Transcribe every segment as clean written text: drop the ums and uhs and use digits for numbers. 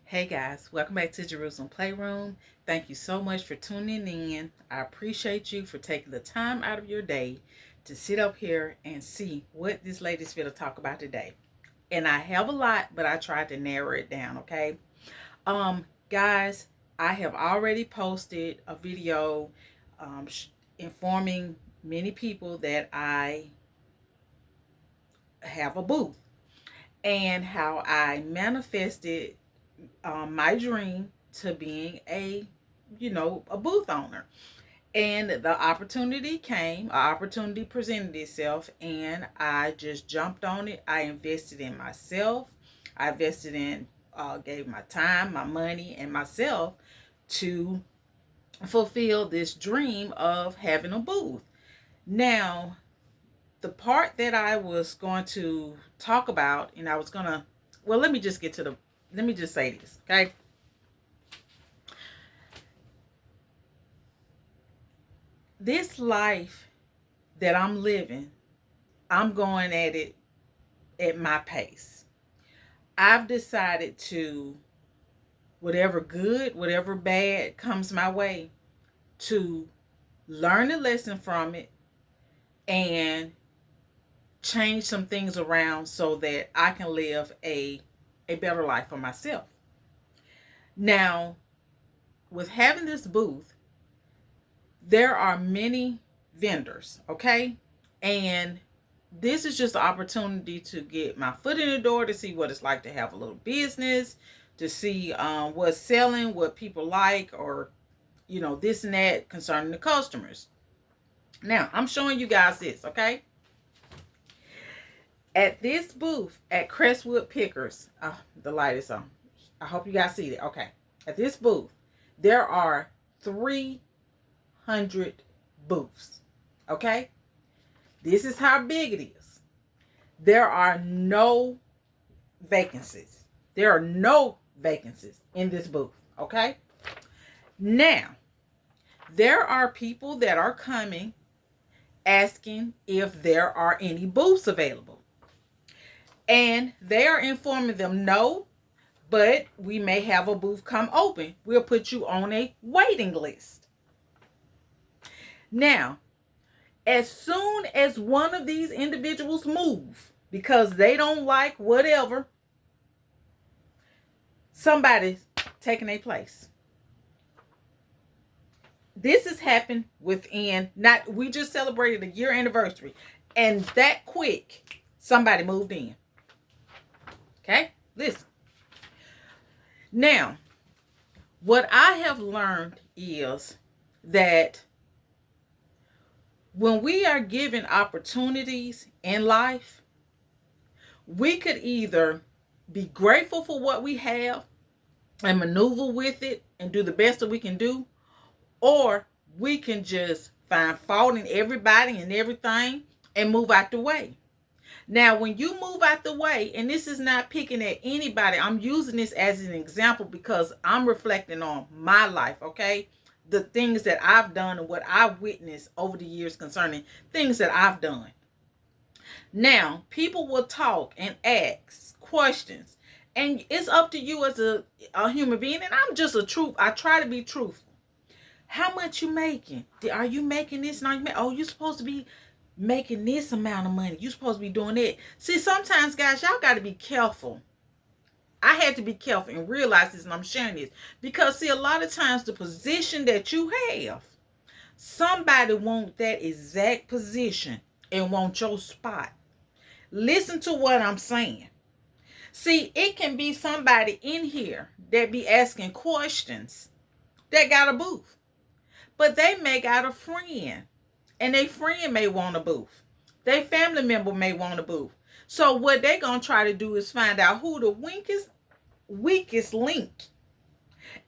Hey guys, welcome back to Jerusalem Playroom. Thank you so much for tuning in. I appreciate you for taking the time out of your day to sit up here and see what this lady's going to talk about today. And I have a lot, but I tried to narrow it down, okay? Guys, I have already posted a video informing many people that I have a booth and how I manifested my dream to being a booth owner. And the opportunity came, an opportunity presented itself, and I just jumped on it. I invested in myself. I invested in, gave my time, my money, and myself to fulfill this dream of having a booth. Now, the part that I was going to talk about, and I was going to, well, let me just say this, okay? This life that I'm living, I'm going at it at my pace. I've decided to, whatever good, whatever bad comes my way, to learn a lesson from it and change some things around so that I can live a better life for myself. Now, with having this booth, there are many vendors, okay? And this is just an opportunity to get my foot in the door, to see what it's like to have a little business, to see what's selling, what people like, or, this and that concerning the customers. Now, I'm showing you guys this, okay? At this booth at Crestwood Pickers, the light is on. I hope you guys see it. Okay. At this booth, there are 300 booths. Okay? This is how big it is. There are no vacancies. There are no vacancies in this booth. Okay? Now, there are people that are coming asking if there are any booths available. And they are informing them, no, but we may have a booth come open. We'll put you on a waiting list. Now, as soon as one of these individuals move because they don't like whatever, somebody's taking their place. This has happened within, we just celebrated a year anniversary, and that quick, somebody moved in. Okay, listen. Now, what I have learned is that when we are given opportunities in life, we could either be grateful for what we have and maneuver with it and do the best that we can do, or we can just find fault in everybody and everything and move out the way. Now, when you move out the way, and this is not picking at anybody, I'm using this as an example because I'm reflecting on my life, okay? The things that I've done and what I've witnessed over the years concerning things that I've done. Now, people will talk and ask questions, and it's up to you as a human being, and I'm just I try to be truthful. How much you making? Are you making this? You're supposed to be making this amount of money. You're supposed to be doing it. See, sometimes, guys, y'all got to be careful. I had to be careful and realize this, and I'm sharing this. Because, see, a lot of times the position that you have, somebody wants that exact position and want your spot. Listen to what I'm saying. See, it can be somebody in here that be asking questions that got a booth. But they may got a friend. And their friend may want a booth. Their family member may want a booth. So what they're going to try to do is find out who the weakest link.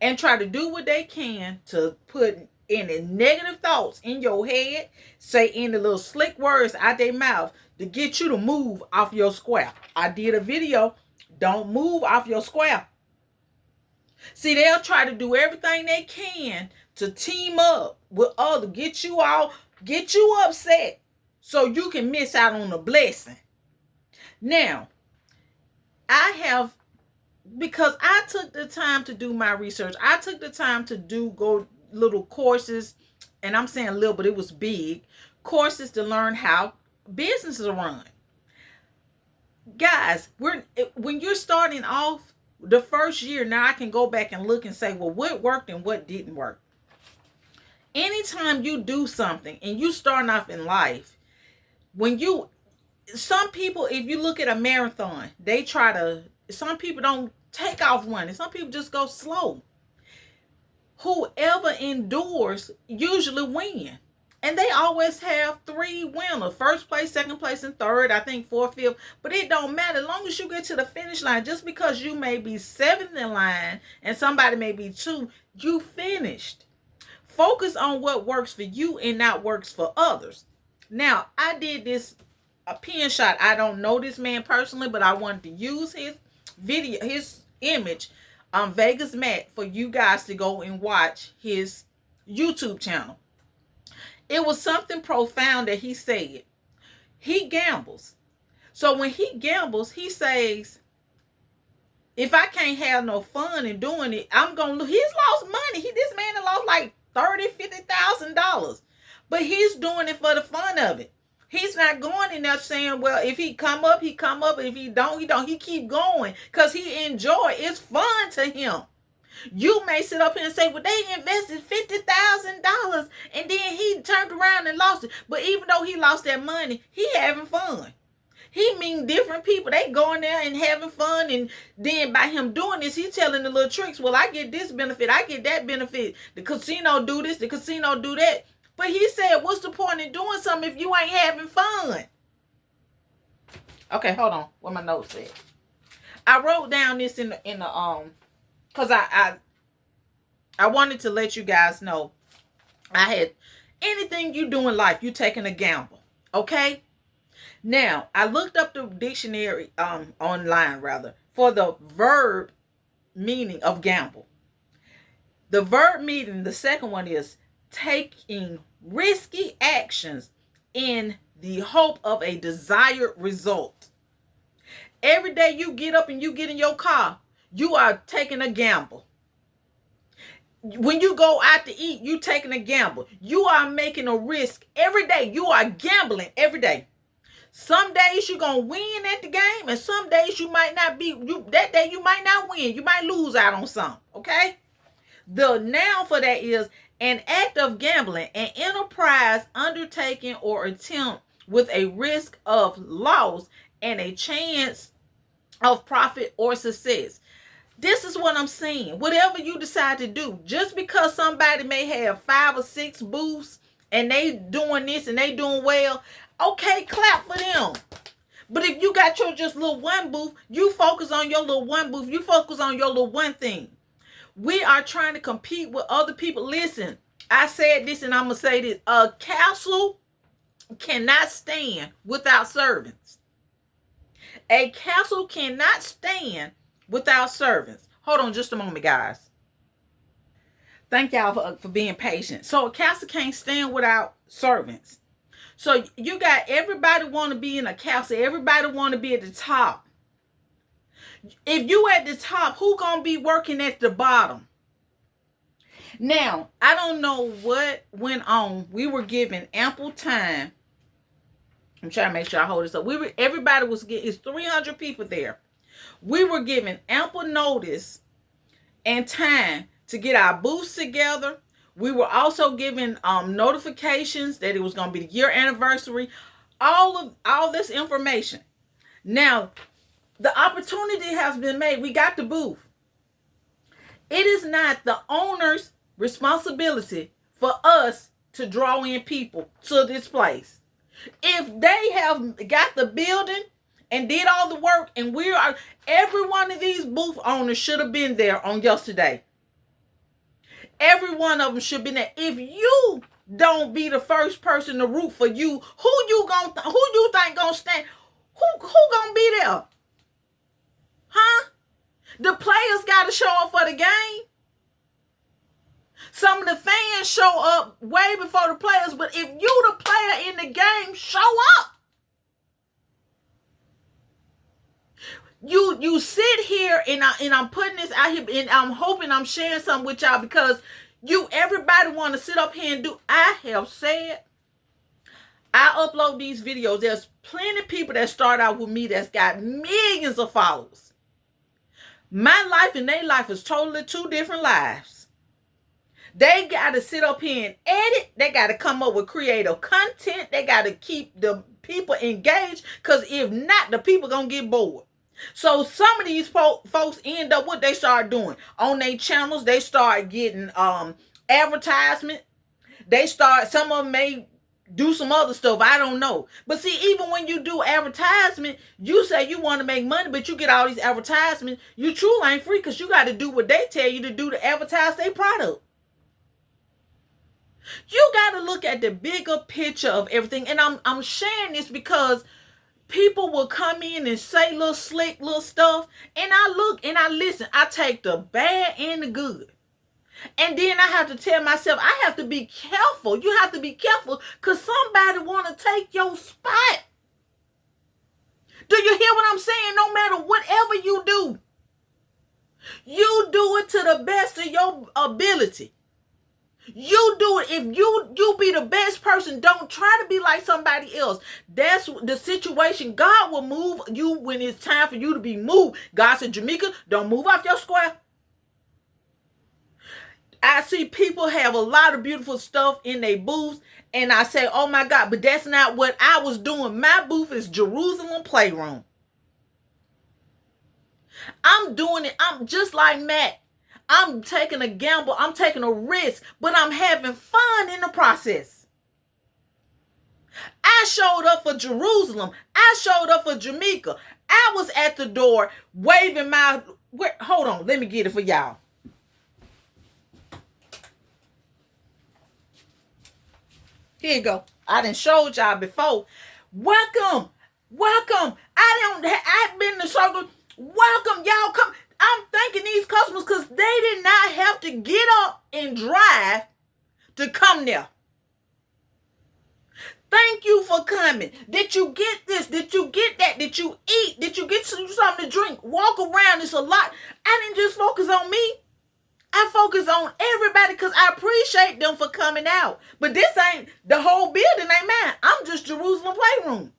And try to do what they can to put any negative thoughts in your head. Say any little slick words out their mouth to get you to move off your square. I did a video. Don't move off your square. See, they'll try to do everything they can to team up with others. Get you upset so you can miss out on a blessing. Now, I have because I took the time to do my research. I took the time to go little courses, and I'm saying little, but it was big courses to learn how businesses are run. Guys, when you're starting off the first year, now I can go back and look and say, well, what worked and what didn't work. Anytime you do something and you starting off in life, some people, if you look at a marathon, some people don't take off running. Some people just go slow. Whoever endures usually win. And they always have 3 winners: first place, second place, and third. I think fourth, fifth. But it don't matter. As long as you get to the finish line, just because you may be 7th in line and somebody may be 2, you finished. Focus on what works for you and not works for others. Now, I did this a pin shot. I don't know this man personally, but I wanted to use his video, his image on Vegas Matt, for you guys to go and watch his YouTube channel. It was something profound that he said. He gambles. So when he gambles, he says, if I can't have no fun in doing it, I'm going to lose. He's lost money. This man has lost like $30,000-$50,000. But he's doing it for the fun of it. He's not going in there saying, well, if he come up, he come up. And if he don't, he don't. He keep going because he enjoy it. It's fun to him. You may sit up here and say, well, they invested $50,000 and then he turned around and lost it. But even though he lost that money, he having fun. He mean different people. They going there and having fun. And then by him doing this, he telling the little tricks. Well, I get this benefit. I get that benefit. The casino do this. The casino do that. But he said, what's the point in doing something if you ain't having fun? Okay, hold on. What my notes said. I wrote down this in the because I wanted to let you guys know I had anything you do in life, you taking a gamble. Okay? Now, I looked up the dictionary online rather for the verb meaning of gamble. The verb meaning, the second one is taking risky actions in the hope of a desired result. Every day you get up and you get in your car, you are taking a gamble. When you go out to eat, you taking a gamble. You are making a risk every day. You are gambling every day. Some days you're going to win at the game, and some days you might not be. That day you might not win. You might lose out on something, okay? The noun for that is an act of gambling, an enterprise undertaken or attempt with a risk of loss and a chance of profit or success. This is what I'm saying. Whatever you decide to do, just because somebody may have 5 or 6 booths and they doing this and they doing well, okay, clap for them. But if you got your just little one booth, you focus on your little one booth. You focus on your little one thing. We are trying to compete with other people. Listen, I said this and I'm going to say this. A castle cannot stand without servants. A castle cannot stand without servants. Hold on just a moment, guys. Thank y'all for being patient. So a castle can't stand without servants. So you got everybody want to be in a castle. Everybody want to be at the top. If you at the top, who gonna be working at the bottom? Now, I don't know what went on. We were given ample time. I'm trying to make sure I hold this up. Everybody was getting, it's 300 people there. We were given ample notice and time to get our booths together. We were also given notifications that it was going to be the year anniversary. All this information. Now, the opportunity has been made. We got the booth. It is not the owner's responsibility for us to draw in people to this place. If they have got the building and did all the work, and every one of these booth owners should have been there on yesterday. Every one of them should be there. If you don't be the first person to root for you, who you think gonna stand? Who gonna be there? Huh? The players got to show up for the game. Some of the fans show up way before the players, but if you the player in the game, show up. You sit here and I'm putting this out here and I'm hoping I'm sharing something with y'all because everybody want to sit up here and do. I have said I upload these videos. There's plenty of people that start out with me that's got millions of followers. My life and their life is totally two different lives. They got to sit up here and edit. They got to come up with creative content. They got to keep the people engaged because if not, the people going to get bored. So some of these folks end up what they start doing. On their channels, they start getting advertisement. Some of them may do some other stuff. I don't know. But see, even when you do advertisement, you say you want to make money, but you get all these advertisements. You truly ain't free because you got to do what they tell you to do to advertise their product. You got to look at the bigger picture of everything. And I'm sharing this because people will come in and say little slick little stuff. And I look and I listen. I take the bad and the good. And then I have to tell myself, I have to be careful. You have to be careful because somebody want to take your spot. Do you hear what I'm saying? No matter whatever you do, you do it to the best of your ability. You do it. If you be the best person, don't try to be like somebody else. That's the situation. God will move you when it's time for you to be moved. God said, Jamaica, don't move off your square. I see people have a lot of beautiful stuff in their booths, and I say, oh my God, but that's not what I was doing. My booth is Jerusalem Playroom. I'm doing it. I'm just like Matt. I'm taking a gamble. I'm taking a risk, but I'm having fun in the process. I showed up for Jerusalem. I showed up for Jamaica. I was at the door waving my... Hold on. Let me get it for y'all. Here you go. I done showed y'all before. Welcome. I've been in the circle. Welcome. Y'all come. I'm thanking these customers because they did not have to get up and drive to come there. Thank you for coming. Did you get this? Did you get that? Did you eat? Did you get something to drink? Walk around. It's a lot. I didn't just focus on me. I focus on everybody because I appreciate them for coming out. But this ain't, the whole building ain't mine. I'm just Jerusalem Playroom.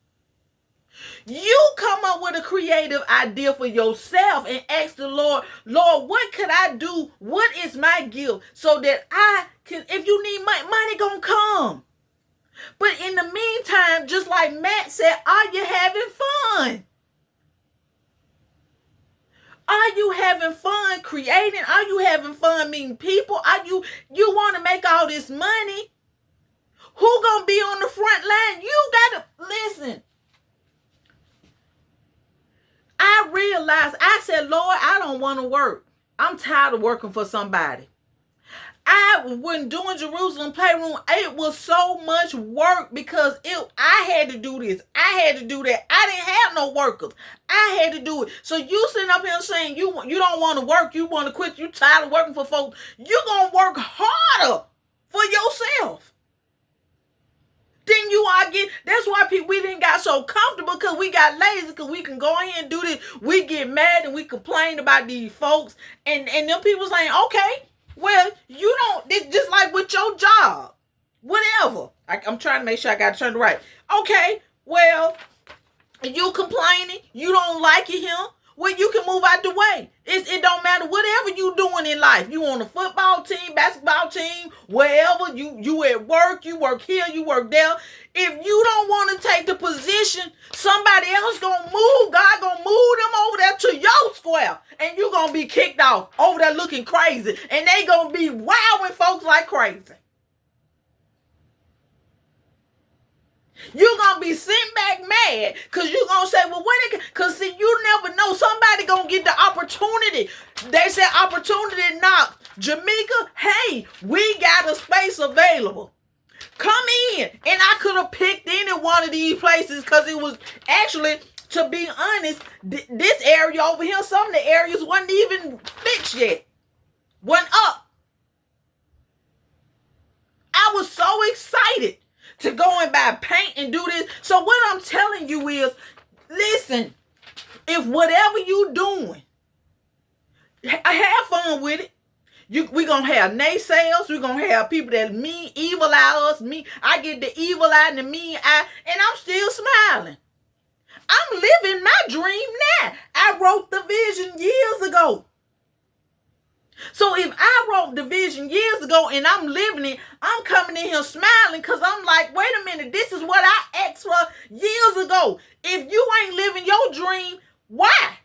You come up with a creative idea for yourself and ask the Lord, what could I do? What is my gift? So that I can, if you need money gonna come. But in the meantime, just like Matt said, are you having fun? Are you having fun creating? Are you having fun meeting people? You want to make all this money? Who gonna be on the front line? You gotta listen. I realized, I said, Lord, I don't want to work. I'm tired of working for somebody. When doing Jerusalem Playroom, it was so much work because I had to do this. I had to do that. I didn't have no workers. I had to do it. So you sitting up here saying you don't want to work, you want to quit, you tired of working for folks, you're going to work harder for yourself. Then you are getting, that's why we didn't got so comfortable because we got lazy because we can go ahead and do this. We get mad and we complain about these folks and them people saying, okay, well, you don't, it's just like with your job, whatever. I'm trying to make sure I got it turned right. Okay, well, you complaining, you don't like it here, well, you can move out the way. It don't matter whatever you doing in life. You on a football team, basketball team, wherever, you at work, you work here, you work there. If you don't want to take the position, somebody else gonna move. God gonna move them over there to your square. And you gonna be kicked off over there looking crazy. And they gonna be wowing folks like crazy. You're going to be sitting back mad because you're going to say, well, because see, you never know. Somebody going to get the opportunity. They said opportunity knocks. Jamaica, hey, we got a space available. Come in. And I could have picked any one of these places because it was actually, to be honest, this area over here, some of the areas wasn't even fixed yet. Wasn't up. I was so excited to go and buy paint and do this. So what I'm telling you is, listen, If whatever you doing, have fun with it. We gonna have naysayers. We gonna have people that mean evil eye us. Me, I get the evil eye and the mean eye, and I'm still smiling. I'm living my dream now. I wrote the vision years ago. So if I wrote the vision years ago and I'm living it, I'm coming in here smiling because I'm like, wait a minute, this is what I asked for years ago. If you ain't living your dream, why?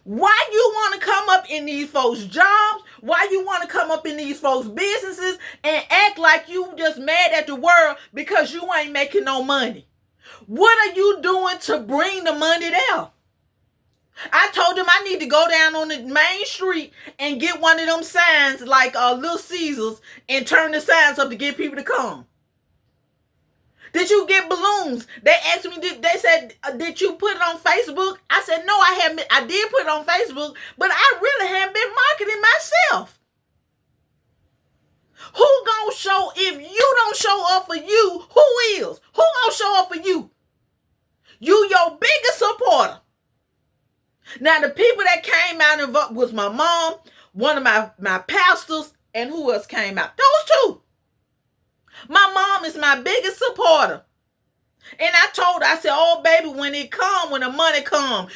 Why you want to come up in these folks' jobs? Why you want to come up in these folks' businesses and act like you just mad at the world because you ain't making no money? What are you doing to bring the money there? I told them I need to go down on the main street and get one of them signs like Little Caesars and turn the signs up to get people to come. Did you get balloons? They asked me, they said, did you put it on Facebook? I said, no, I haven't. I did put it on Facebook, but I really haven't been marketing myself. Who gonna show, if you don't show up for you, who is? Who gonna show up for you? You your biggest supporter. Now, the people that came out and voted was my mom, one of my pastors, and who else came out? Those two. My mom is my biggest supporter. And I told her, I said, oh, baby, when the money come,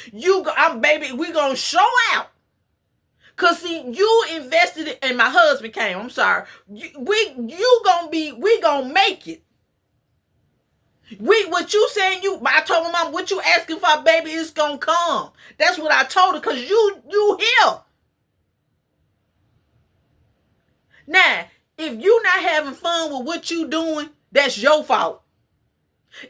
baby, we going to show out. Because, see, you invested it, and my husband came, I'm sorry. We going to make it. What you saying, I told my mom, what you asking for, baby, it's going to come. That's what I told her, because you here. Now, if you not having fun with what you doing, that's your fault.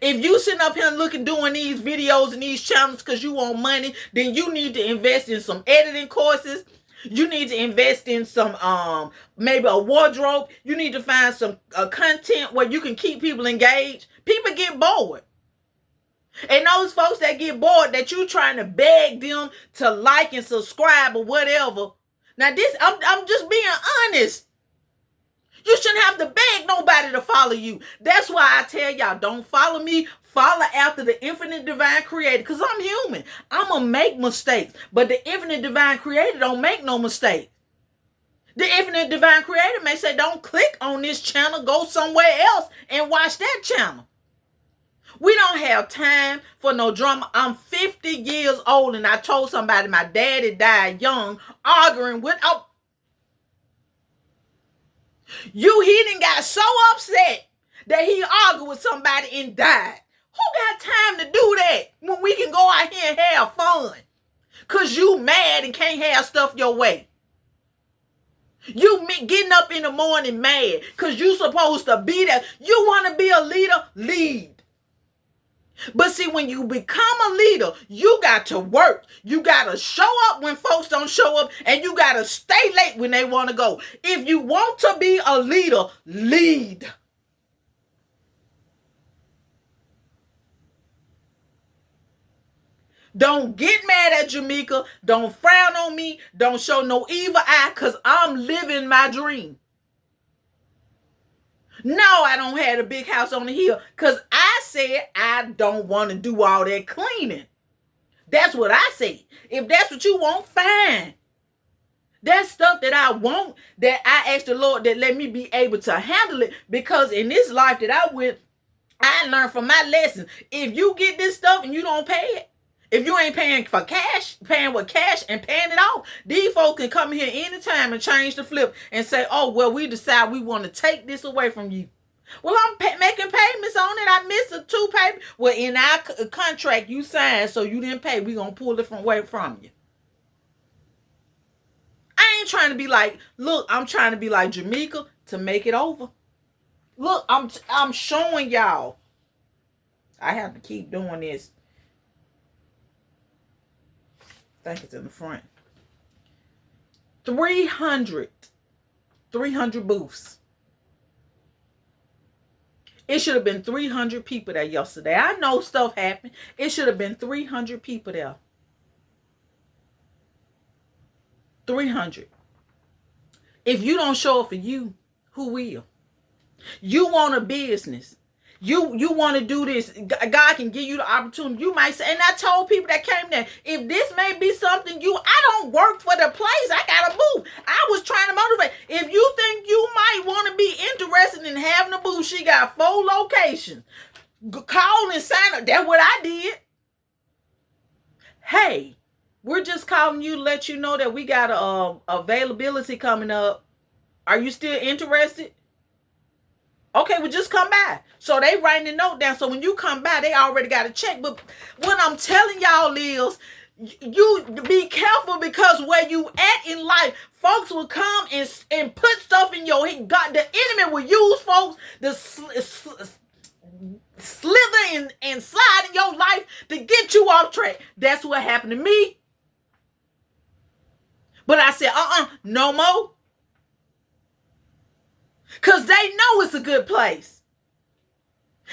If you sitting up here doing these videos and these channels because you want money, then you need to invest in some editing courses. You need to invest in some, maybe a wardrobe. You need to find some content where you can keep people engaged. People get bored. And those folks that get bored, that you trying to beg them to like and subscribe or whatever. Now I'm just being honest. You shouldn't have to beg nobody to follow you. That's why I tell y'all, don't follow me. Follow after the infinite divine creator, because I'm human. I'm going to make mistakes. But the infinite divine creator don't make no mistake. The infinite divine creator may say, don't click on this channel. Go somewhere else and watch that channel. We don't have time for no drama. I'm 50 years old and I told somebody my daddy died young, arguing with... He done got so upset that he argued with somebody and died. Who got time to do that when we can go out here and have fun? Because you mad and can't have stuff your way. You getting up in the morning mad because you supposed to be there. You want to be a leader? Lead. But see, when you become a leader, you got to work. You got to show up when folks don't show up, and you got to stay late when they want to go. If you want to be a leader, lead. Don't get mad at Jamaica. Don't frown on me. Don't show no evil eye, because I'm living my dream. No, I don't have a big house on the hill because I said I don't want to do all that cleaning. That's what I said. If that's what you want, fine. That's stuff that I want, that I asked the Lord that let me be able to handle it, because in this life that I went, I learned from my lessons. If you get this stuff and you don't pay it, if you ain't paying for cash, paying with cash and paying it off, these folks can come here anytime and change the flip and say, oh, well, we decide we want to take this away from you. Well, I'm making payments on it. I missed a 2 payments. Well, in our contract you signed, so you didn't pay. We're going to pull it away from you. I ain't trying to be like, look, I'm trying to be like Jamaica to make it over. Look, I'm showing y'all. I have to keep doing this. I think it's in the front. 300 booths. It should have been 300 people there yesterday. I know stuff happened. It should have been 300 people there. 300. If you don't show up for you, who will? You want a business. You want to do this. God can give you the opportunity. You might say, and I told people that came there, if this may be something I don't work for the place. I gotta move. I was trying to motivate. If you think you might want to be interested in having a booth, she got 4 locations. Call and sign up. That's what I did. Hey, we're just calling you to let you know that we got a availability coming up. Are you still interested? Okay, well, just come by. So they writing the note down. So when you come by, they already got a check. But what I'm telling y'all is, you be careful, because where you at in life, folks will come and put stuff in your head. God, the enemy will use folks to slither and slide in your life to get you off track. That's what happened to me. But I said, no more. Because they know it's a good place.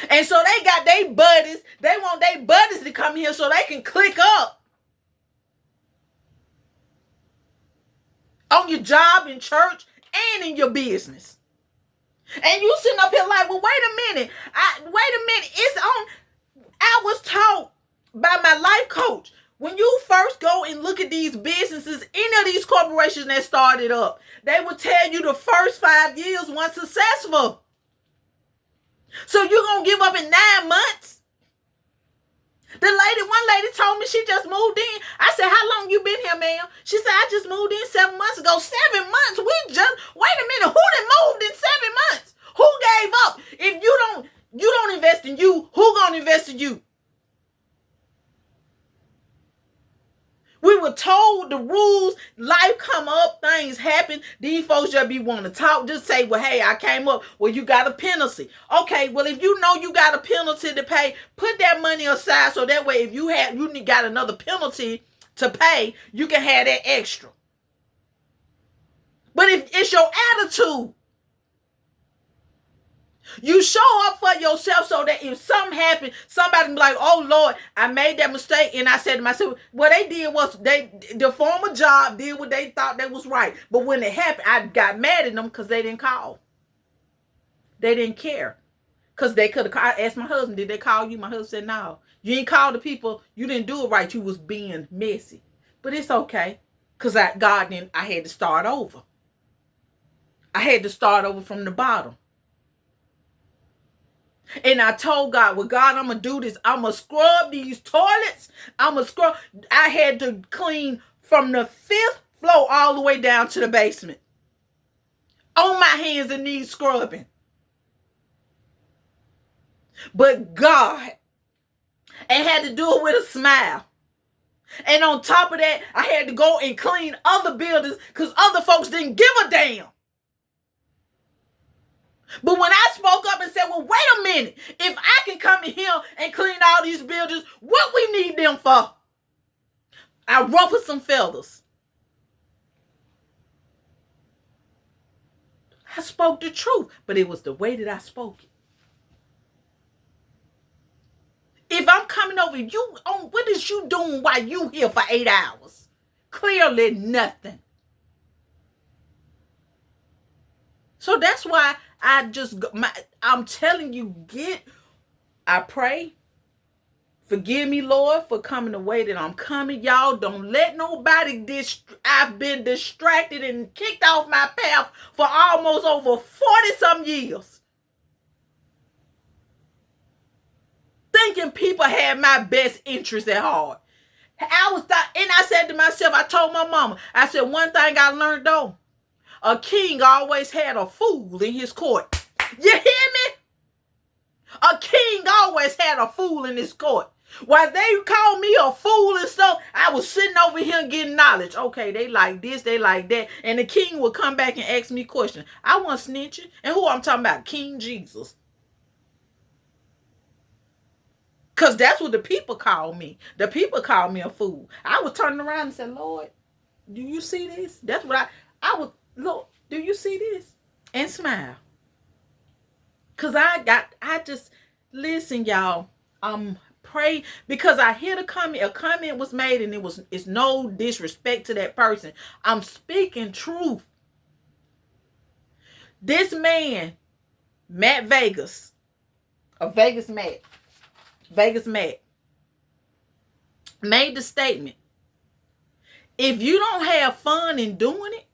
And so they got their buddies. They want their buddies to come here so they can click up on your job, in church, and in your business. And you sitting up here like, well, wait a minute. I was taught by my life coach, when you first go and look at these businesses, any of these corporations that started up, they will tell you the first 5 years weren't successful. So you're going to give up in 9 months? One lady told me she just moved in. I said, how long you been here, ma'am? She said, I just moved in 7 months ago. 7 months? Wait a minute. Who done moved in 7 months? Who gave up? If you don't invest in you, who going to invest in you? We were told the rules, life come up, things happen. These folks just be wanting to talk. Just say, well, hey, I came up. Well, you got a penalty. Okay, well, if you know you got a penalty to pay, put that money aside so that way if you got another penalty to pay, you can have that extra. But if it's your attitude, you show up for yourself so that if something happens, somebody be like, oh, Lord, I made that mistake. And I said to myself, what they did was the former job did what they thought that was right. But when it happened, I got mad at them because they didn't call. They didn't care. Because they could have called. I asked my husband, did they call you? My husband said, no. You ain't called the people. You didn't do it right. You was being messy. But it's okay. Because I had to start over. I had to start over from the bottom. And I told God, well, God, I'm going to do this. I'm going to scrub these toilets. I had to clean from the 5th floor all the way down to the basement. On my hands and knees scrubbing. But God, and had to do it with a smile. And on top of that, I had to go and clean other buildings because other folks didn't give a damn. But when I spoke up and said, well, wait a minute. If I can come in here and clean all these buildings, what we need them for? I ruffled some feathers. I spoke the truth, but it was the way that I spoke it. If I'm coming over, what is you doing while you here for 8 hours? Clearly nothing. So that's why I'm telling you, I pray. Forgive me, Lord, for coming the way that I'm coming. Y'all don't let nobody I've been distracted and kicked off my path for almost over 40-some years. Thinking people had my best interest at heart. And I said to myself, I told my mama, I said, one thing I learned though, a king always had a fool in his court. You hear me? A king always had a fool in his court. While they called me a fool and stuff, I was sitting over here getting knowledge. Okay, they like this, they like that. And the king would come back and ask me questions. I wasn't snitching. And who I'm talking about? King Jesus. Because that's what the people call me. The people call me a fool. I was turning around and said, Lord, do you see this? That's what I was, Lord, do you see this? And smile. Because listen, y'all, pray, because I hear a comment was made and it's no disrespect to that person. I'm speaking truth. This man, Matt Vegas, a Vegas Matt. Vegas Matt made the statement, if you don't have fun in doing it,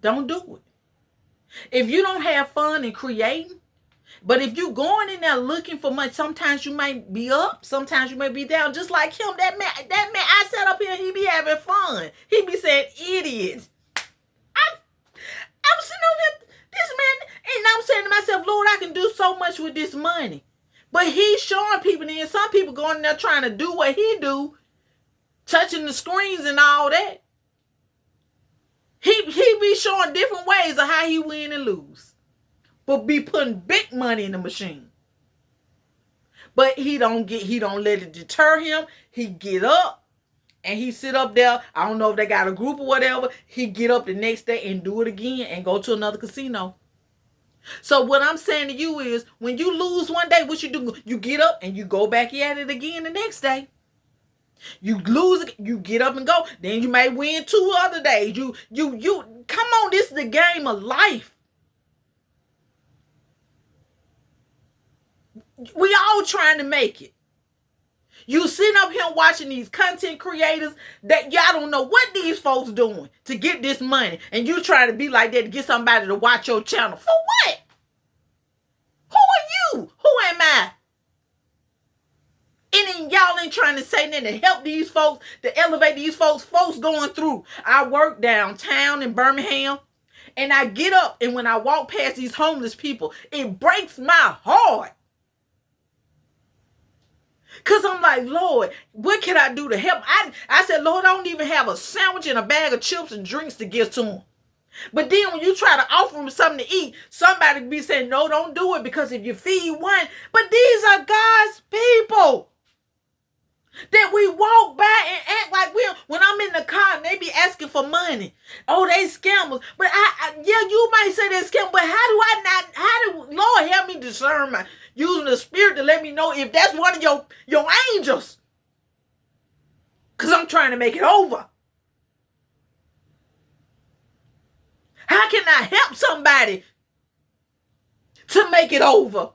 don't do it. If you don't have fun in creating, but if you going in there looking for money, sometimes you might be up, sometimes you may be down. Just like him, that man, I sat up here, he be having fun. He be saying, idiot. I'm sitting on this man, and I'm saying to myself, Lord, I can do so much with this money. But he's showing people, and some people going in there trying to do what he do, touching the screens and all that. He be showing different ways of how he win and lose. But be putting big money in the machine. But he don't let it deter him. He get up and he sit up there. I don't know if they got a group or whatever. He get up the next day and do it again and go to another casino. So what I'm saying to you is, when you lose one day, what you do? You get up and you go back at it again the next day. You lose, you get up and go. Then you may win 2 other days. You come on, this is the game of life. We all trying to make it. You sitting up here watching these content creators that y'all don't know what these folks doing to get this money. And you trying to be like that to get somebody to watch your channel. For what? Who are you? Who am I? And then y'all ain't trying to say nothing to help these folks, to elevate these folks going through. I work downtown in Birmingham, and I get up, and when I walk past these homeless people, it breaks my heart. Because I'm like, Lord, what can I do to help? I said, Lord, I don't even have a sandwich and a bag of chips and drinks to give to them. But then when you try to offer them something to eat, somebody be saying, no, don't do it, because if you feed one. But these are God's people that we walk by and act like when I'm in the car and they be asking for money. Oh, they scammers. But yeah, you might say they're scammers, but Lord, help me discern using the Spirit to let me know if that's one of your angels. Because I'm trying to make it over. How can I help somebody to make it over?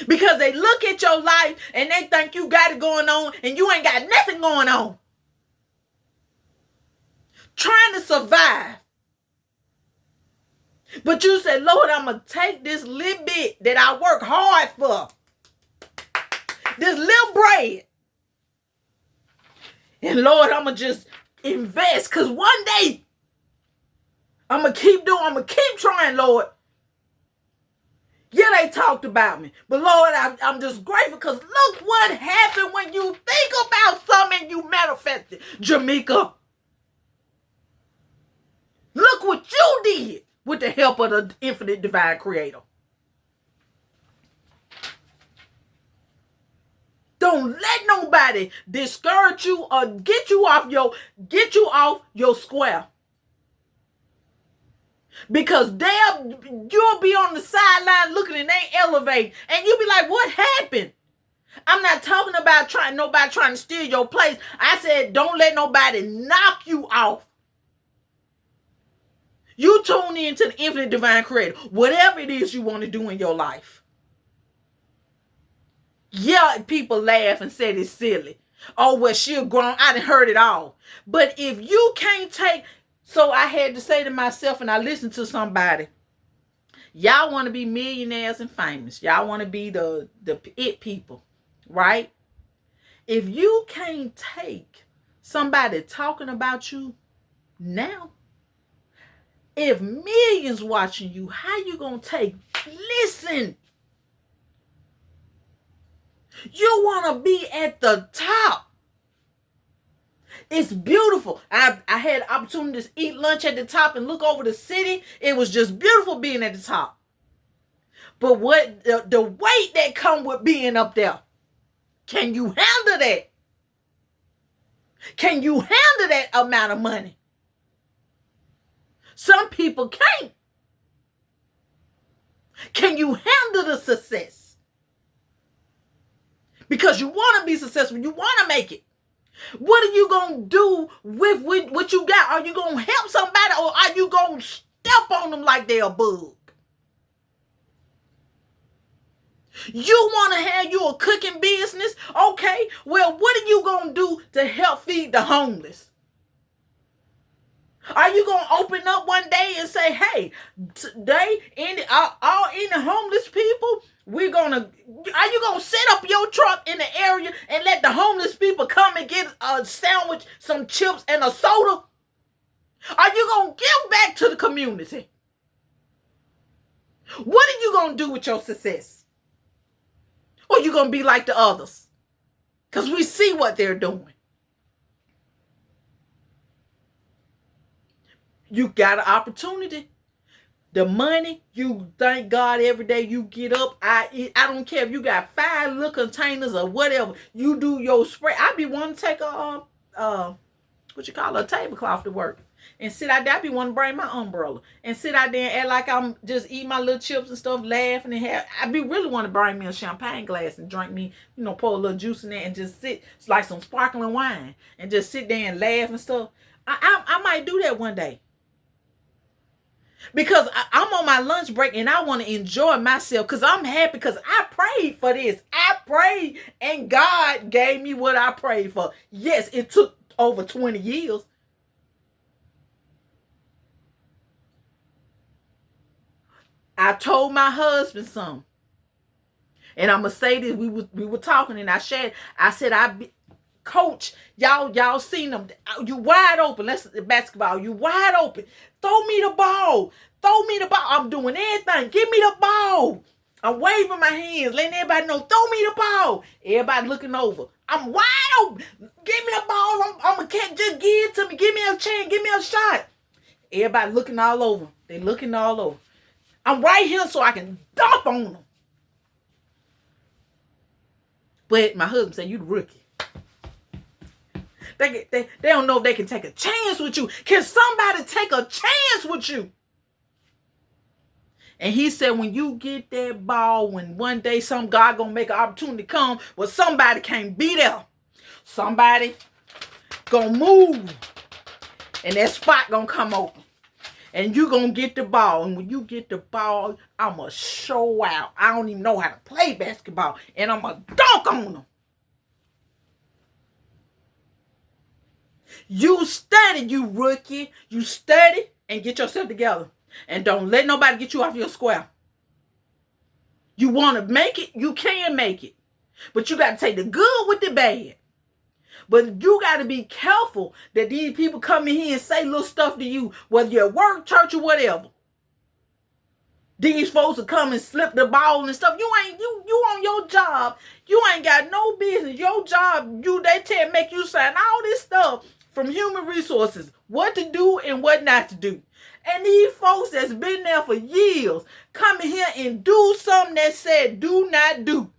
Because they look at your life and they think you got it going on and you ain't got nothing going on. Trying to survive. But you said, Lord, I'm going to take this little bit that I work hard for. This little bread. And Lord, I'm going to just invest. Because one day, I'm going to keep trying, Lord. Yeah, they talked about me. But Lord, I'm just grateful because look what happened when you think about something and you manifest it. Jamaica. Look what you did with the help of the infinite divine creator. Don't let nobody discourage you or get you off your square. Because you'll be on the sideline looking and they elevate. And you'll be like, what happened? I'm not talking about nobody trying to steal your place. I said, don't let nobody knock you off. You tune in to the infinite divine creator. Whatever it is you want to do in your life. Yeah, people laugh and said it's silly. Oh, well, she'll grown. I done heard it all. But if you can't take... So I had to say to myself, and I listened to somebody, y'all want to be millionaires and famous. Y'all want to be the it people, right? If you can't take somebody talking about you now, if millions watching you, how you going to take? Listen. You want to be at the top. It's beautiful. I had opportunities to eat lunch at the top and look over the city. It was just beautiful being at the top. But what the weight that come with being up there, can you handle that? Can you handle that amount of money? Some people can't. Can you handle the success? Because you want to be successful. You want to make it. What are you going to do with what you got? Are you going to help somebody or are you going to step on them like they're a bug? You want to have you a cooking business? Okay, well, what are you going to do to help feed the homeless? Are you going to open up one day and say, hey, today, all in the homeless people, are you going to set up your truck in the area and let the homeless people come and get a sandwich, some chips, and a soda? Are you going to give back to the community? What are you going to do with your success? Or you going to be like the others? Because we see what they're doing. You got an opportunity. The money, you thank God every day you get up. I don't care if you got 5 little containers or whatever. You do your spray. I be wanting to take a tablecloth to work and sit out there. I be wanting to bring my umbrella and sit out there and act like I'm just eating my little chips and stuff, laughing and have. I be really want to bring me a champagne glass and drink me, pour a little juice in there and just sit. It's like some sparkling wine and just sit there and laugh and stuff. I might do that one day. Because I'm on my lunch break and I want to enjoy myself because I'm happy because I prayed for this. I prayed and God gave me what I prayed for. Yes, it took over 20 years. I told my husband something. And I'm going to say this. We were talking and I said, Coach, y'all seen them. You wide open. Let's basketball. You wide open. Throw me the ball. I'm doing everything. Give me the ball. I'm waving my hands, letting everybody know. Throw me the ball. Everybody looking over. I'm wide open. Give me the ball. I'm gonna catch. Just give it to me. Give me a chance. Give me a shot. Everybody looking all over. They looking all over. I'm right here so I can dump on them. But my husband said, you the rookie. They don't know if they can take a chance with you. Can somebody take a chance with you? And he said, when you get that ball, when one day some God gonna make an opportunity come, well, somebody can't be there. Somebody gonna move, and that spot gonna come open, and you gonna get the ball. And when you get the ball, I'ma show out. I don't even know how to play basketball, and I'ma dunk on them. You study, you rookie. You study and get yourself together. And don't let nobody get you off your square. You want to make it, you can make it. But you got to take the good with the bad. But you got to be careful that these people come in here and say little stuff to you, whether you're at work, church, or whatever. These folks will come and slip the ball and stuff. You on your job. You ain't got no business. Your job, they make you sign all this stuff from human resources, what to do and what not to do. And these folks that's been there for years come in here and do something that said do not do.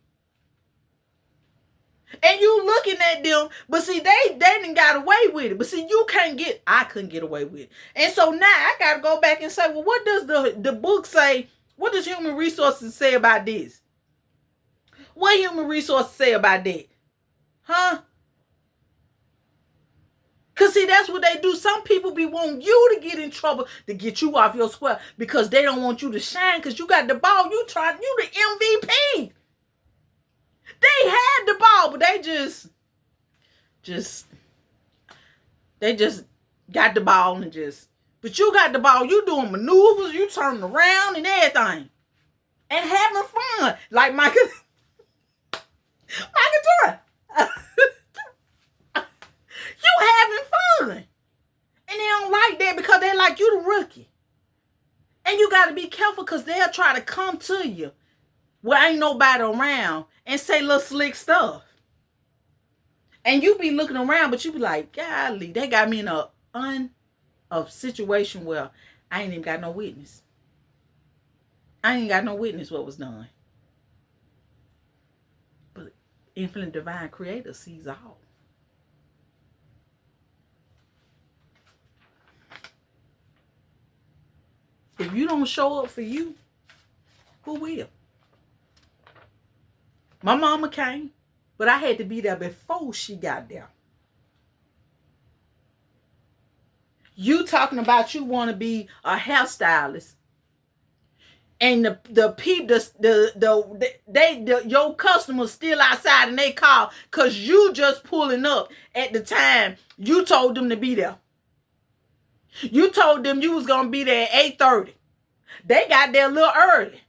And you looking at them, but see, they didn't got away with it. But see, I couldn't get away with it. And so now I got to go back and say, well, what does the book say? What does human resources say about this? What human resources say about that? Huh? Because see, that's what they do. Some people be wanting you to get in trouble to get you off your square because they don't want you to shine because you got the ball. You the MVP. They had the ball, but they just got the ball and but you got the ball. You doing maneuvers, you turning around and everything. And having fun. Like Michael Jordan. You having fun. And they don't like that because they like you the rookie. And you got to be careful because they'll try to come to you where ain't nobody around and say little slick stuff. And you be looking around, but you be like, golly, they got me in a situation where I ain't even got no witness. I ain't got no witness what was done. But infinite divine creator sees all. If you don't show up for you, who will? My mama came, but I had to be there before she got there. You talking about you want to be a hairstylist and the people, your customers still outside and they call because you just pulling up at the time you told them to be there. You told them you was gonna be there at 8:30. They got there a little early.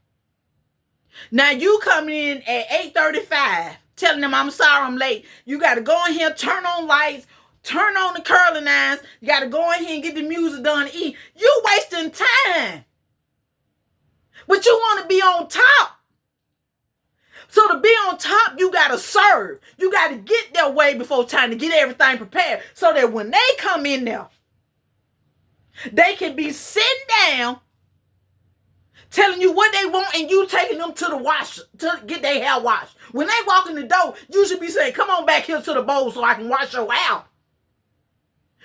Now you coming in at 8:35, telling them I'm sorry I'm late. You got to go in here, turn on lights, turn on the curling irons. You got to go in here and get the music done and eat. You wasting time. But you want to be on top. So to be on top, you got to serve. You got to get there way before time to get everything prepared so that when they come in there, they can be sitting down telling you what they want and you taking them to the wash to get their hair washed. When they walk in the door, you should be saying, come on back here to the bowl so I can wash your hair.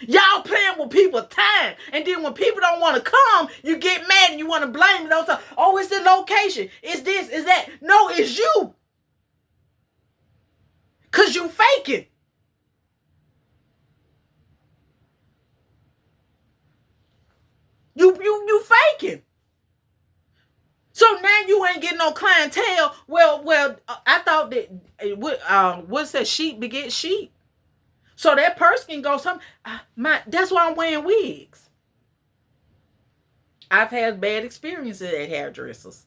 Y'all playing with people's time. And then when people don't want to come, you get mad and you want to blame it on something. Oh, it's the location. It's this, it's that. No, it's you. Because you faking. You faking. So now you ain't getting no clientele. Well, I thought that what's that? Sheep beget sheep. So that person can go that's why I'm wearing wigs. I've had bad experiences at hairdressers.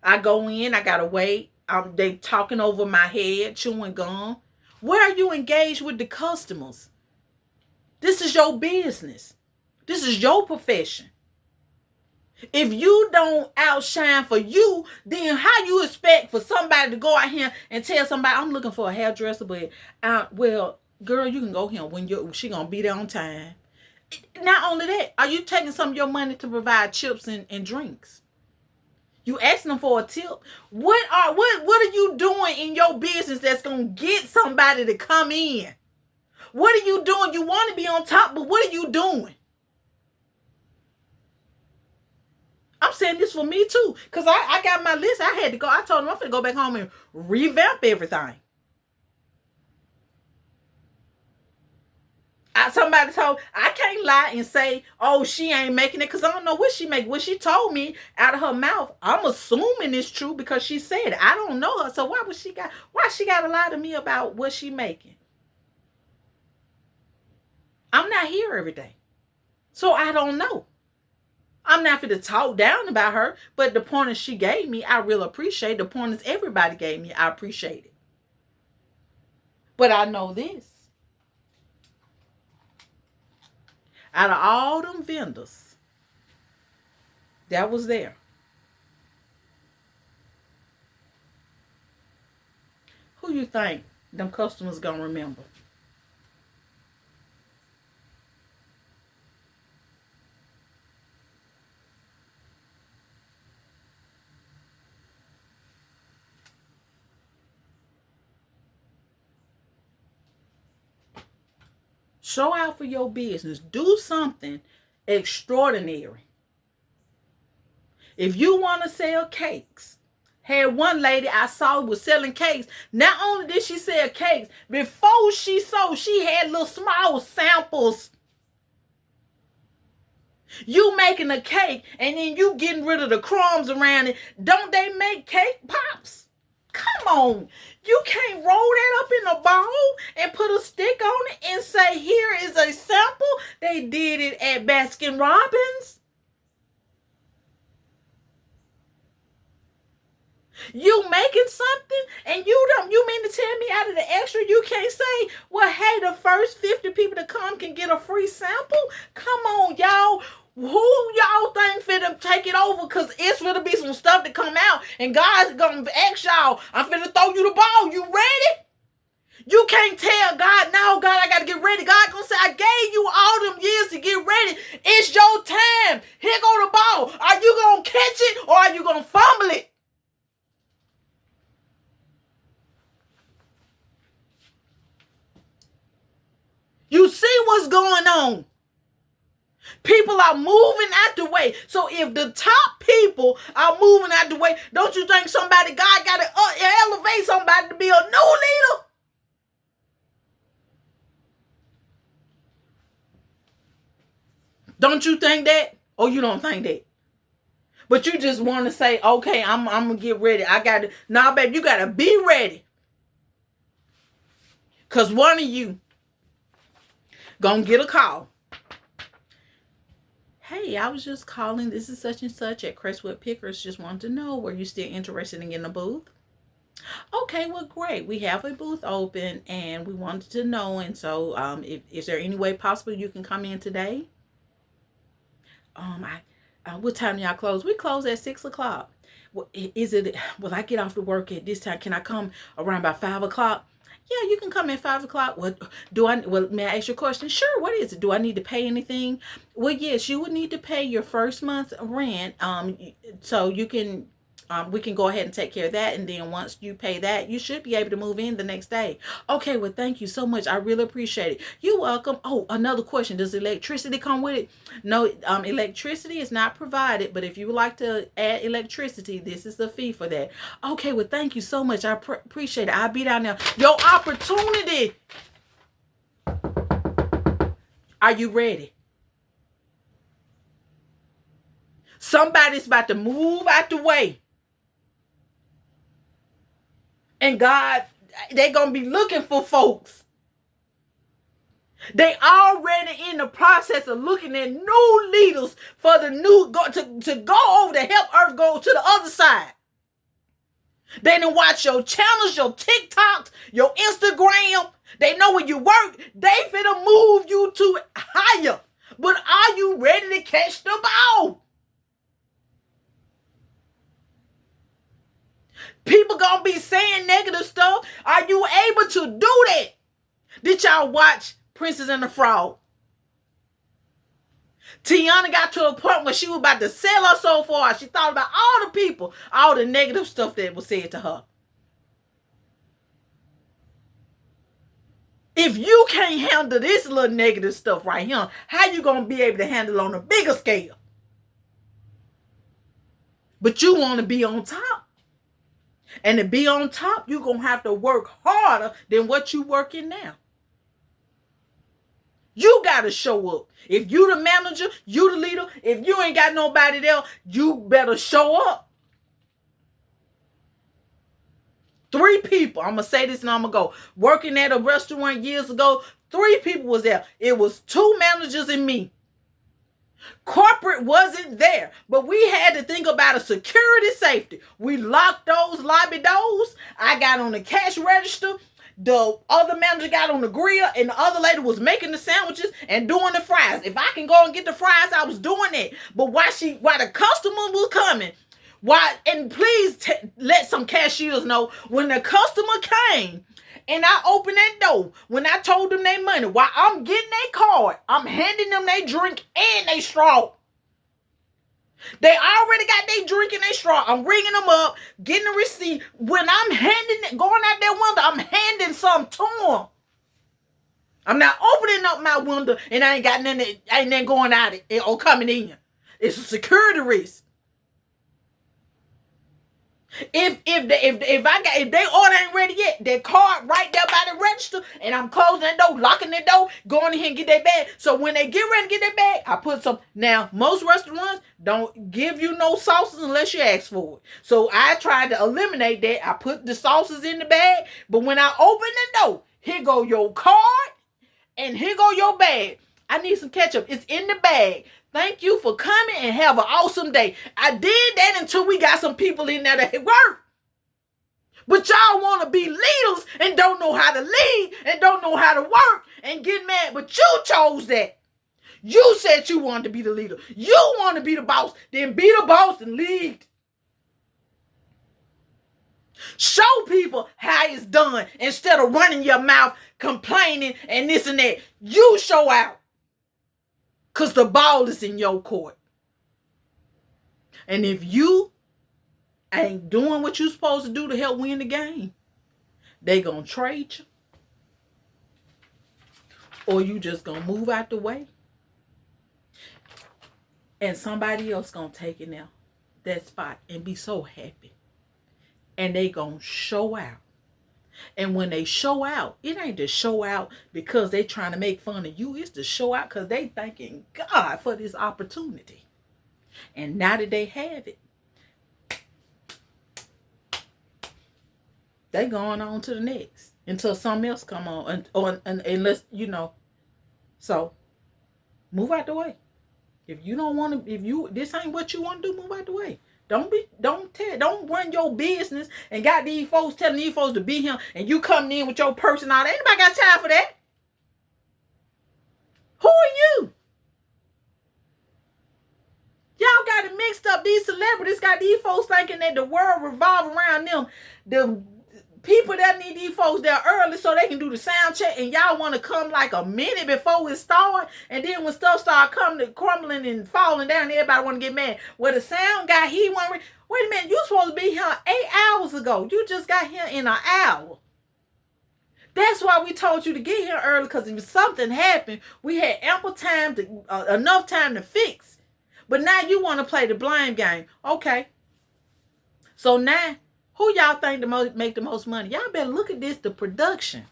I go in, I gotta wait. They talking over my head, chewing gum. Where are you engaged with the customers? This is your business. This is your profession. If you don't outshine for you, then how you expect for somebody to go out here and tell somebody, I'm looking for a hairdresser, but well, girl, you can go here when she gonna be there on time. Not only that, are you taking some of your money to provide chips and drinks? You asking them for a tip? What are you doing in your business that's gonna get somebody to come in? What are you doing? You want to be on top, but what are you doing? I'm saying this for me too, because I got my list. I had to go. I told them I'm going to go back home and revamp everything. Somebody told, I can't lie and say, oh, she ain't making it, because I don't know what she make. What she told me out of her mouth, I'm assuming it's true because she said it. I don't know her, so why she got to lie to me about what she making? I'm not here every day, so I don't know. I'm not going to talk down about her, but the pointers she gave me, I really appreciate. The pointers everybody gave me, I appreciate it. But I know this. Out of all them vendors that was there, who you think them customers gonna remember? Show out for your business. Do something extraordinary. If you want to sell cakes, had one lady I saw was selling cakes. Not only did she sell cakes, before she sold, she had little small samples. You making a cake and then you getting rid of the crumbs around it. Don't they make cake pops? Come on. You can't roll that up in a bowl and put a stick on it and say, here is a sample. They did it at Baskin Robbins. You making something and you mean to tell me out of the extra you can't say, well, hey, the first 50 people to come can get a free sample? Come on, y'all. Who y'all think finna take it over? Because it's finna be some stuff to come out. And God's gonna ask y'all, I'm finna throw you the ball. You ready? You can't tell God, no, God, I gotta get ready. God gonna say, I gave you all them years to get ready. It's your time. Here go the ball. Are you gonna catch it or are you gonna fumble it? You see what's going on. People are moving out the way. So if the top people are moving out the way, don't you think God got to elevate somebody to be a new leader? Don't you think that? Or you don't think that? But you just want to say, okay, I'm gonna get ready. I got to. Nah, babe, you gotta be ready. Cause one of you gonna get a call. Hey, I was just calling. This is such and such at Crestwood Pickers. Just wanted to know, were you still interested in getting a booth? Okay, well, great. We have a booth open, and we wanted to know. And so, if is there any way possible you can come in today? What time do y'all close? We close at 6 o'clock. Well, is it? Will I get off to work at this time? Can I come around by 5 o'clock? Yeah, you can come at 5 o'clock. What do I? Well, may I ask you a question? Sure. What is it? Do I need to pay anything? Well, yes, you would need to pay your first month's rent. So you can. We can go ahead and take care of that, and then once you pay that, you should be able to move in the next day. Okay, well, thank you so much. I really appreciate it. You're welcome. Oh, another question: does electricity come with it? No, electricity is not provided, but if you would like to add electricity, this is the fee for that. Okay, well, thank you so much. I appreciate it. I'll be down there. Your opportunity. Are you ready? Somebody's about to move out the way. And God, they're going to be looking for folks. They already in the process of looking at new leaders for the new, to go over to help Earth go to the other side. They done watch your channels, your TikToks, your Instagram. They know where you work. They finna move you to higher. But are you ready to catch the ball? People gonna be saying negative stuff. Are you able to do that? Did y'all watch Princess and the Frog? Tiana got to a point where she was about to sell her soul for her. She thought about all the people, all the negative stuff that was said to her. If you can't handle this little negative stuff right here, how you gonna be able to handle it on a bigger scale? But you want to be on top. And to be on top, you're going to have to work harder than what you working now. You got to show up. If you the manager, you the leader, if you ain't got nobody there, you better show up. 3 people, I'm going to say this and I'm going to go. Working at a restaurant years ago, 3 people was there. It was 2 managers and me. Corporate wasn't there, but we had to think about a security safety. We locked those lobby doors. I got on the cash register. The other manager got on the grill, and the other lady was making the sandwiches and doing the fries. If I can go and get the fries, I was doing it. But while the customer was coming, and please let some cashiers know when the customer came. And I opened that door. When I told them their money, while I'm getting their card, I'm handing them their drink and their straw. They already got their drink and their straw. I'm ringing them up, getting the receipt. When I'm going out their window, I'm handing some to them. I'm not opening up my window and I ain't got nothing, ain't nothing going out or coming in. It's a security risk. If they order ain't ready yet, their card right there by the register, and I'm closing that door, locking that door, going in here and get their bag. So when they get ready to get their bag, I put some. Now most restaurants don't give you no sauces unless you ask for it. So I tried to eliminate that. I put the sauces in the bag, but when I open the door, here go your card, and here go your bag. I need some ketchup. It's in the bag. Thank you for coming and have an awesome day. I did that until we got some people in there that work. But y'all want to be leaders and don't know how to lead and don't know how to work and get mad. But you chose that. You said you wanted to be the leader. You want to be the boss. Then be the boss and lead. Show people how it's done instead of running your mouth, complaining and this and that. You show out. Because the ball is in your court. And if you ain't doing what you're supposed to do to help win the game, they going to trade you. Or you just going to move out the way. And somebody else going to take it now, that spot, and be so happy. And they going to show out. And when they show out, it ain't to show out because they trying to make fun of you. It's to show out because they thanking God for this opportunity. And now that they have it, they going on to the next until something else come on, and unless So move out the way. If you don't want to, if you this ain't what you want to do, move out the way. Don't run your business and got these folks telling these folks to be here, and you coming in with your purse and all that. Anybody got time for that? Who are you? Y'all got it mixed up. These celebrities got these folks thinking that the world revolves around them. The people that need these folks there early so they can do the sound check, and y'all want to come like a minute before it start, and then when stuff start coming, crumbling and falling down, everybody want to get mad. Well, the sound guy, he want to. Wait a minute, you supposed to be here 8 hours ago. You just got here in an hour. That's why we told you to get here early, because if something happened, we had ample time to enough time to fix. But now you want to play the blame game. Okay. So now, who y'all think make the most money? Y'all better look at this, the production.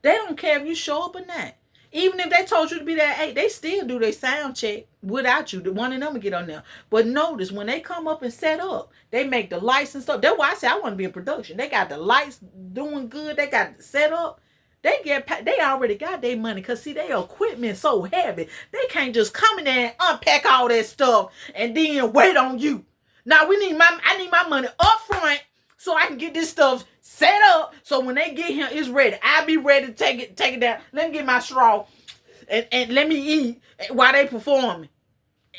They don't care if you show up or not. Even if they told you to be there at 8, they still do their sound check without you. The one of them will get on there. But notice, when they come up and set up, they make the lights and stuff. That's why I say I want to be in production. They got the lights doing good. They got it set up. They already got their money, because see, their equipment so heavy. They can't just come in there and unpack all that stuff and then wait on you. Now I need my money up front so I can get this stuff set up, so when they get here, it's ready. I'll be ready to take it down. Let me get my straw and let me eat while they performing.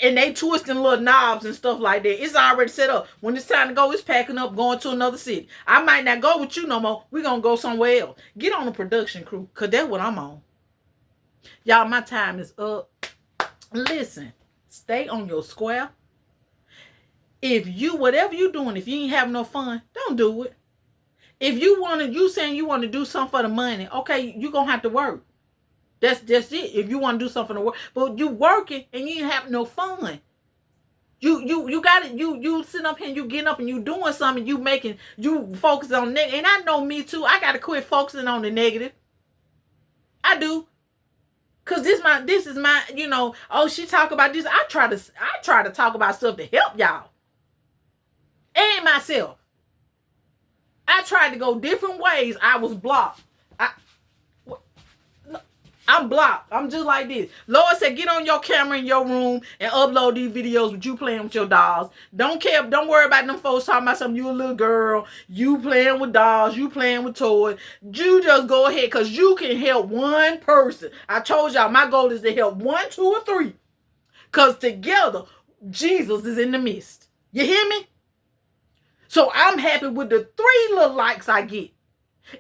And they twisting little knobs and stuff like that. It's already set up. When it's time to go, it's packing up, going to another city. I might not go with you no more. We're going to go somewhere else. Get on the production crew, because that's what I'm on. Y'all, my time is up. Listen, stay on your square. Whatever you doing, if you ain't having no fun, don't do it. If you saying you want to do something for the money, okay, you going to have to work. That's it. If you want to do something to work, but you working and you ain't having no fun. You got it. You sitting up here and you getting up and you doing something. You focus on negative. And I know me too. I got to quit focusing on the negative. I do. Cause this is my, oh, she talk about this. I try to talk about stuff to help y'all and myself. I tried to go different ways. I was blocked. I'm blocked. I'm just like this. Lord said, get on your camera in your room and upload these videos with you playing with your dolls. Don't worry about them folks talking about something. You a little girl. You playing with dolls. You playing with toys. You just go ahead, because you can help one person. I told y'all my goal is to help 1, 2, or 3. Because together, Jesus is in the midst. You hear me? So I'm happy with the 3 little likes I get.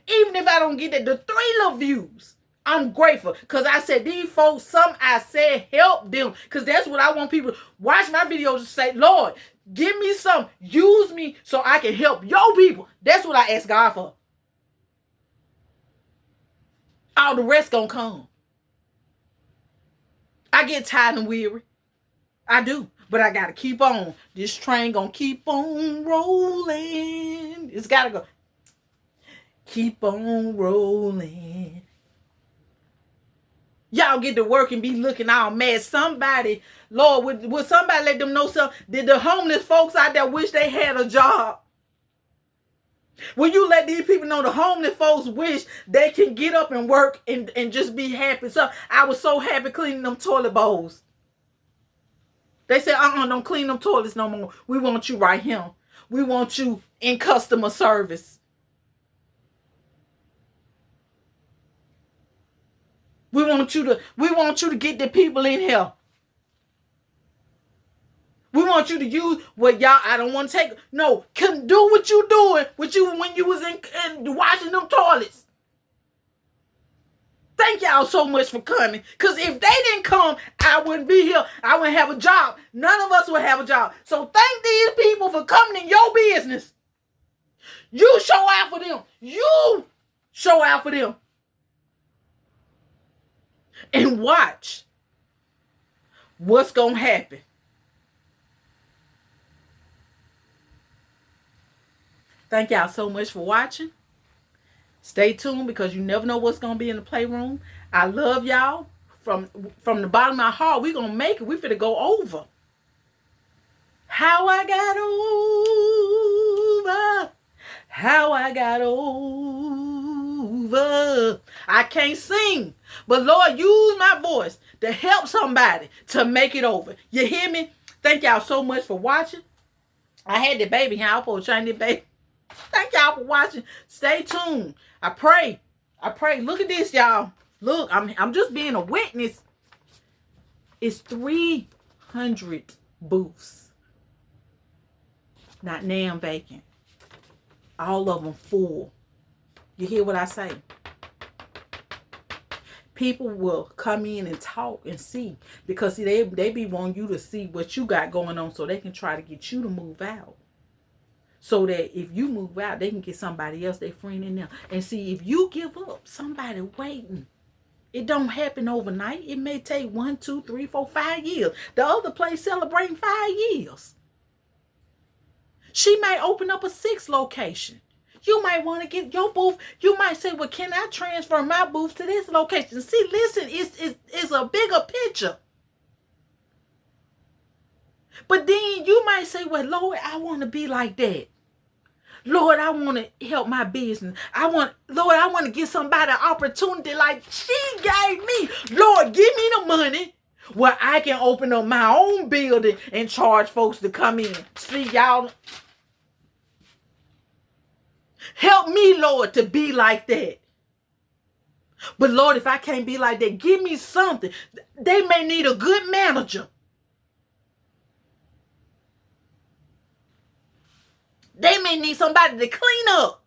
Even if I don't get the 3 little views. I'm grateful, because I said these folks, I said help them, because that's what I want people to watch my videos and say, Lord, give me some, use me so I can help your people. That's what I ask God for. All the rest gonna come. I get tired and weary. I do, but I gotta keep on. This train gonna keep on rolling. It's gotta go. Keep on rolling. Y'all get to work and be looking all mad. Somebody, Lord, would somebody let them know something? Did the homeless folks out there wish they had a job? Will you let these people know the homeless folks wish they can get up and work and just be happy? So I was so happy cleaning them toilet bowls. They said, don't clean them toilets no more. We want you right here. We want you in customer service. We want you to get the people in here. We want you to use what y'all, I don't want to take. No, can do what you doing with you when you was in washing them toilets. Thank y'all so much for coming. Because if they didn't come, I wouldn't be here. I wouldn't have a job. None of us would have a job. So thank these people for coming in your business. You show out for them. You show out for them. And watch what's going to happen. Thank y'all so much for watching. Stay tuned, because you never know what's going to be in the playroom. I love y'all from the bottom of my heart. We're going to make it. We finna go over. How I got over. How I got over. I can't sing, but Lord, use my voice to help somebody to make it over. You hear me? Thank y'all so much for watching. I had the baby here. I was trying to baby. Thank y'all for watching. Stay tuned. I pray. Look at this, y'all. Look, I'm just being a witness. It's 300 booths. Not damn vacant. All of them full. You hear what I say? People will come in and talk and see. Because see, they be wanting you to see what you got going on so they can try to get you to move out. So that if you move out, they can get somebody else, their friend in there. And see, if you give up, somebody waiting. It don't happen overnight. It may take 1, 2, 3, 4, 5 years. The other place celebrating 5 years. She may open up a 6th location. You might want to get your booth. You might say, well, can I transfer my booth to this location? See, listen, it's a bigger picture. But then you might say, well, Lord, I want to be like that. Lord, I want to help my business. Lord, I want to give somebody an opportunity like she gave me. Lord, give me the money where I can open up my own building and charge folks to come in. See, y'all. Help me, Lord, to be like that. But Lord, if I can't be like that, give me something. They may need a good manager. They may need somebody to clean up.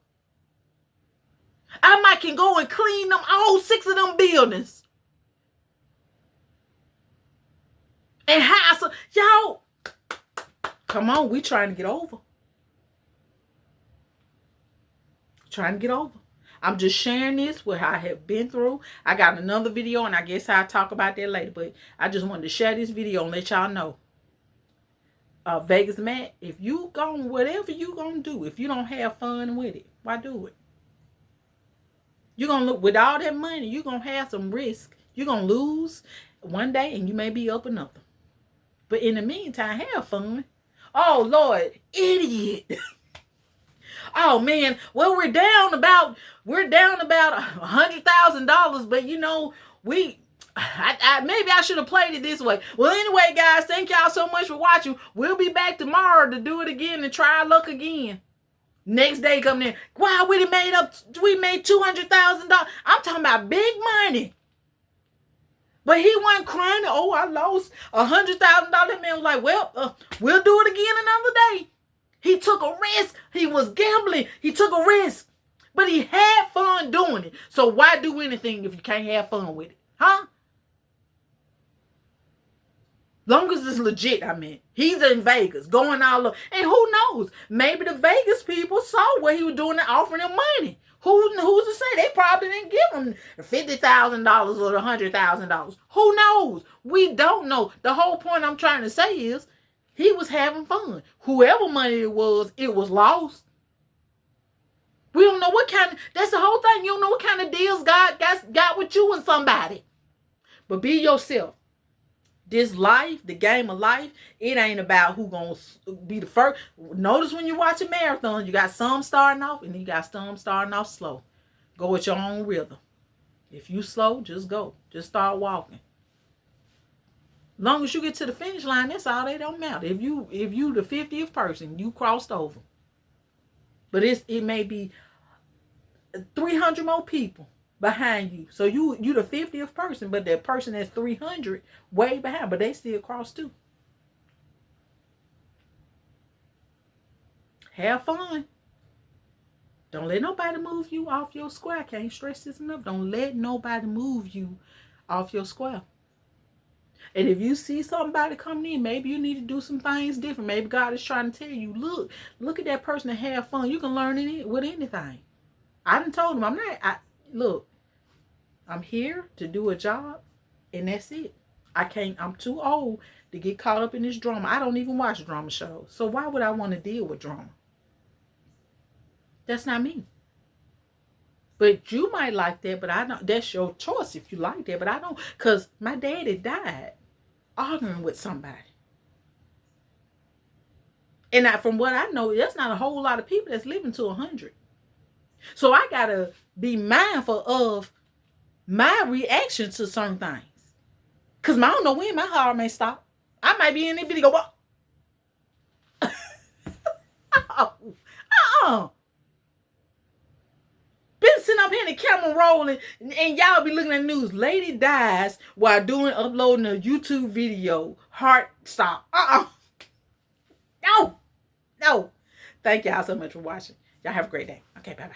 I might can go and clean them, all 6 of them buildings. And hire some. Y'all, come on, we trying to get over. Trying to get over. I'm just sharing this, what I have been through. I got another video, and I guess I'll talk about that later. But I just wanted to share this video and let y'all know. Vegas Matt, if you gon' whatever you gonna do, if you don't have fun with it, why do it? You're gonna look with all that money, you're gonna have some risk. You're gonna lose one day and you may be up another. But in the meantime, have fun. Oh Lord, idiot. Oh man, well we're down about $100,000, but you know, maybe I should have played it this way. Well, anyway, guys, thank y'all so much for watching. We'll be back tomorrow to do it again and try our luck again. Next day coming in. Wow, we made $200,000. I'm talking about big money. But he wasn't crying. Oh, I lost $100,000. That man was like, well, we'll do it again another day. He took a risk. He was gambling. He took a risk. But he had fun doing it. So why do anything if you can't have fun with it? Huh? Long as it's legit, I mean. He's in Vegas, going all over. And who knows? Maybe the Vegas people saw what he was doing and offering him money. Who's to say? They probably didn't give him $50,000 or $100,000. Who knows? We don't know. The whole point I'm trying to say is he was having fun. Whoever money it was lost. We don't know what kind of, that's the whole thing. You don't know what kind of deals God got with you and somebody. But be yourself. This life, the game of life, it ain't about who gonna be the first. Notice when you watch a marathon, you got some starting off and you got some starting off slow. Go at your own rhythm. If you slow, just go. Just start walking. Long as you get to the finish line, that's all. They don't matter. If you the 50th person, you crossed over. But it may be 300 more people behind you. So you the 50th person, but that person that's 300 way behind, but they still cross too. Have fun. Don't let nobody move you off your square. I can't stress this enough. Don't let nobody move you off your square. And if you see somebody coming in, maybe you need to do some things different. Maybe God is trying to tell you, look at that person and have fun. You can learn it with anything. I done told him, look, I'm here to do a job, and that's it. I'm too old to get caught up in this drama. I don't even watch drama shows. So why would I want to deal with drama? That's not me. But you might like that, but I don't. That's your choice if you like that, but I don't. Because my daddy died arguing with somebody. And from what I know, there's not a whole lot of people that's living to 100. So I gotta be mindful of my reaction to certain things. Cause I don't know when my heart may stop. I might be in this video go, been sitting up here in the camera rolling, and y'all be looking at the news. Lady dies while uploading a YouTube video. Heart stop. No. Thank y'all so much for watching. Y'all have a great day. Okay, bye-bye.